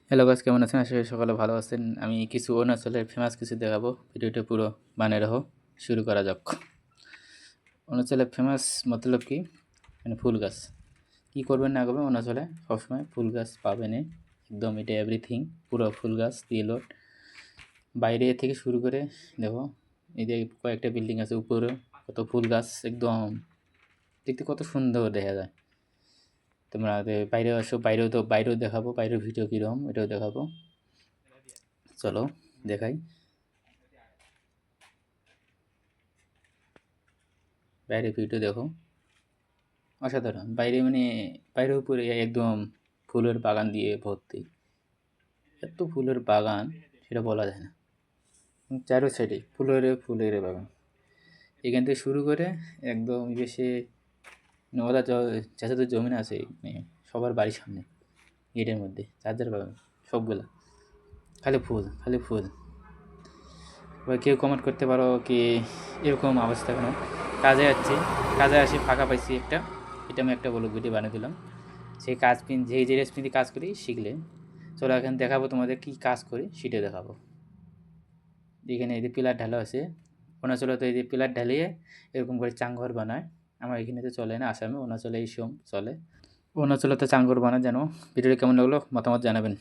Hello guys, কেমন আছেন? আশা করি সকালে ভালো আছেন। আমি কিছু অরুণাচলের ফেমাস কিছু দেখাবো। ভিডিওটা পুরো বানিয়ে রাখো। শুরু করা যাক। অরুণাচলের ফেমাস মতলব কি? মানে ফুল গাছ। কি করবেন না করবেন অরুণাচলে সবসময় ফুল গাছ পাবেন। একদম এটা এভরিথিং পুরো ফুল গাছ দিয়ে লোড। বাইরে থেকে শুরু করে দেখো, এই যে কয়েকটা বিল্ডিং আছে উপরে, কত ফুল গাছ একদম দেখতে কত সুন্দর দেখা যায়। তোমরা বাইরে আসো, বাইরেও দেখাবো, বাইরের ভিডিও কীরকম এটাও দেখাবো। চলো দেখাই। বাইরে ভিডিও দেখো, অসাধারণ। বাইরে মানে বাইরের উপরে একদম ফুলের বাগান দিয়ে ভর্তি, এত ফুলের বাগান সেটা বলা যায় না। চারো সাইডে ফুলের বাগান, এখান থেকে শুরু করে একদম বেশি ওরা চাষাদের জমিন আছে, মানে সবার বাড়ির সামনে গেটের মধ্যে চার্জার বাগান সবগুলা, খালি ফুল খালি ফুল। এবার কেউ কমেন্ট করতে পারো কি এরকম অবস্থা কেন? কাজে যাচ্ছি, কাজে আসি ফাঁকা পাইছি একটা, এটা আমি একটা বলো ভিডিও বানিয়ে দিলাম। সেই কাজ যে রেসিপি কাজ করি শিখলে চলো এখন দেখাবো তোমাদের কি কাজ করি সেটা দেখাবো। এখানে এই যে পিলার ঢালা আছে, অরুণাচলে তো এই যে পিলার ঢালিয়ে এরকম করে চাংঘর বানায়। আমার এখানে তো চলে না, আসামে অরুণাচলে এই সব চলে। অরুণাচলে তো চাংঘর বানায়। জানো ভিডিওটা কেমন লাগলো মতামত জানাবেন।